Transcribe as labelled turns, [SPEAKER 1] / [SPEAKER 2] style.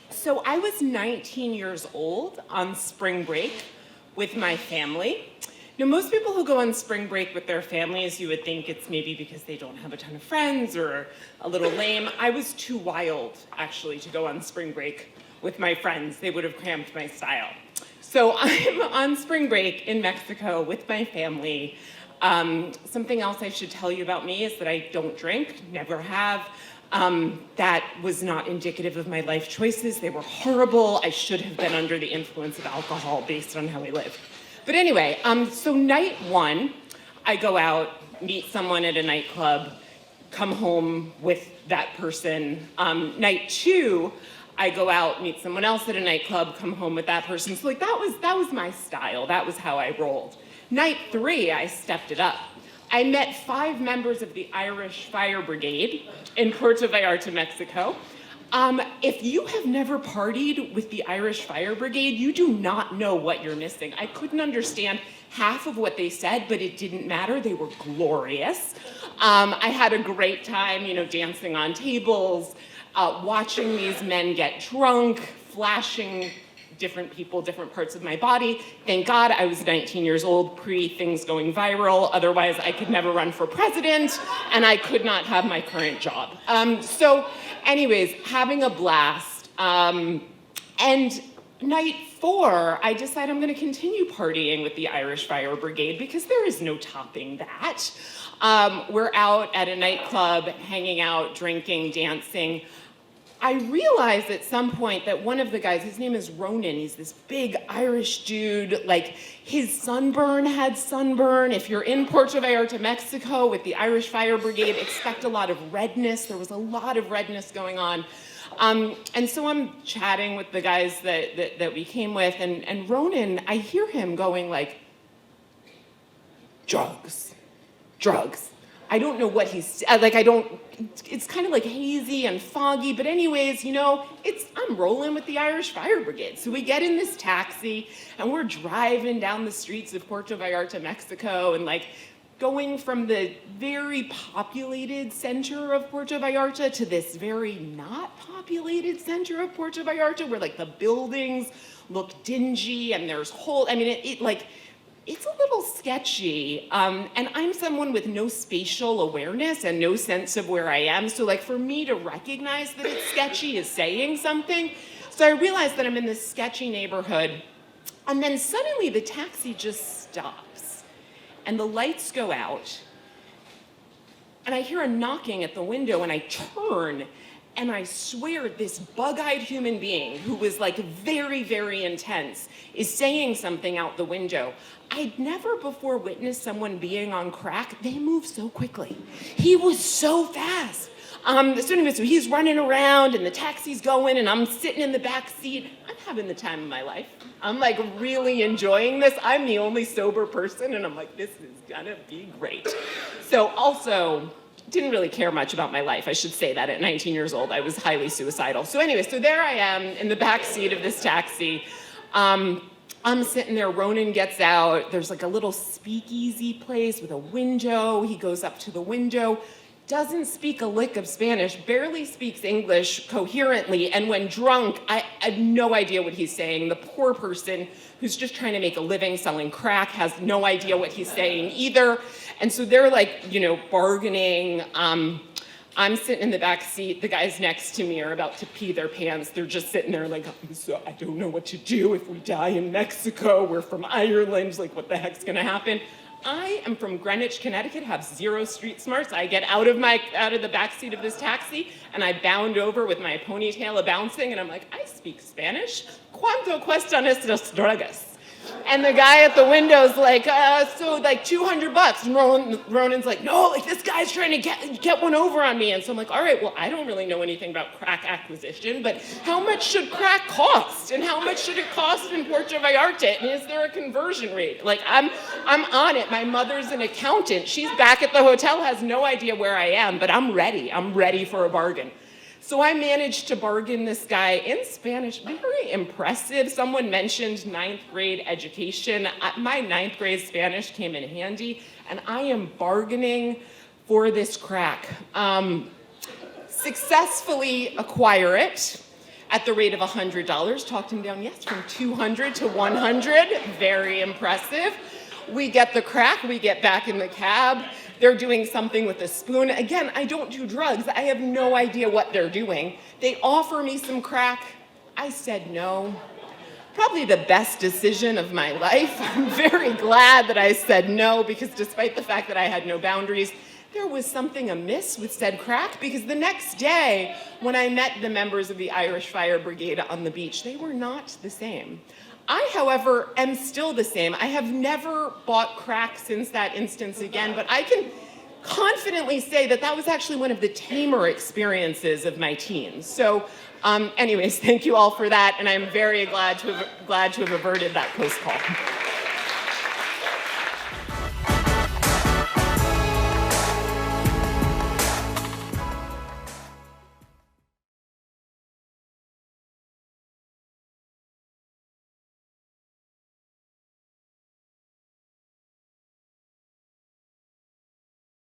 [SPEAKER 1] So I was 19 years old on spring break with my family. Now, most people who go on spring break with their families, you would think it's maybe because they don't have a ton of friends or a little lame. I was too wild, actually, to go on spring break with my friends. They would have cramped my style. So I'm on spring break in Mexico with my family. Something else I should tell you about me is that I don't drink, never have. That was not indicative of my life choices. They were horrible. I should have been under the influence of alcohol based on how I live. But anyway, so night one, I go out, meet someone at a nightclub, come home with that person. Night two, I go out, meet someone else at a nightclub, come home with that person. So like that was my style. That was how I rolled. Night three, I stepped it up. I met 5 members of the Irish Fire Brigade in Puerto Vallarta, Mexico. If you have never partied with the Irish Fire Brigade, you do not know what you're missing. I couldn't understand half of what they said, but it didn't matter. They were glorious. I had a great time, dancing on tables, watching these men get drunk, flashing different people, different parts of my body. Thank God I was 19 years old, pre-things going viral. Otherwise, I could never run for president, and I could not have my current job. So anyways, having a blast. And night 4, I decide I'm gonna continue partying with the Irish Fire Brigade because there is no topping that. We're out at a nightclub, hanging out, drinking, dancing. I realized at some point that one of the guys, his name is Ronan, he's this big Irish dude, like his sunburn had sunburn. If you're in Puerto Vallarta, Mexico with the Irish Fire Brigade, expect a lot of redness. There was a lot of redness going on. And so I'm chatting with the guys that we came with, and Ronan, I hear him going like, drugs. I don't know what he's, it's kind of like hazy and foggy, but anyways, I'm rolling with the Irish Fire Brigade. So we get in this taxi and we're driving down the streets of Puerto Vallarta, Mexico, and going from the very populated center of Puerto Vallarta to this very not populated center of Puerto Vallarta where the buildings look dingy and there's it's a little sketchy, and I'm someone with no spatial awareness and no sense of where I am, so for me to recognize that it's sketchy is saying something. So I realize that I'm in this sketchy neighborhood, and then suddenly the taxi just stops, and the lights go out, and I hear a knocking at the window, and I turn, and I swear this bug-eyed human being who was very, very intense is saying something out the window. I'd never before witnessed someone being on crack. They move so quickly. He was so fast. So he's running around and the taxi's going and I'm sitting in the back seat. I'm having the time of my life. I'm really enjoying this. I'm the only sober person and I'm this is gonna be great. So also, didn't really care much about my life. I should say that at 19 years old, I was highly suicidal. So anyway, so there I am in the back seat of this taxi. I'm sitting there, Ronan gets out. There's a little speakeasy place with a window. He goes up to the window, doesn't speak a lick of Spanish, barely speaks English coherently, and when drunk, I have no idea what he's saying. The poor person who's just trying to make a living selling crack has no idea what he's saying either. And so they're bargaining. I'm sitting in the back seat. The guys next to me are about to pee their pants. They're just sitting there so I don't know what to do if we die in Mexico. We're from Ireland. What the heck's gonna happen? I am from Greenwich, Connecticut, have 0 street smarts. I get out of the back seat of this taxi and I bound over with my ponytail a-bouncing and I'm I speak Spanish. ¿Cuánto cuestan estas drogas? And the guy at the window's so $200. And Ronan's no, this guy's trying to get one over on me. And so I'm all right, well, I don't really know anything about crack acquisition, but how much should crack cost? And how much should it cost in Puerto Vallarta? And is there a conversion rate? I'm on it. My mother's an accountant. She's back at the hotel, has no idea where I am, but I'm ready. I'm ready for a bargain. So I managed to bargain this guy in Spanish, very impressive. Someone mentioned 9th grade education. My 9th grade Spanish came in handy, and I am bargaining for this crack. Successfully acquire it. at the rate of $100. Talked him down, yes, from 200 to 100. Very impressive. We get the crack, we get back in the cab. They're doing something with a spoon. Again, I don't do drugs. I have no idea what they're doing. They offer me some crack. I said no. Probably the best decision of my life. I'm very glad that I said no, because despite the fact that I had no boundaries, there was something amiss with said crack, because the next day when I met the members of the Irish Fire Brigade on the beach, they were not the same. I, however, am still the same. I have never bought crack since that instance again, but I can confidently say that that was actually one of the tamer experiences of my teens. So anyways, thank you all for that, and I'm very glad to have averted that post call.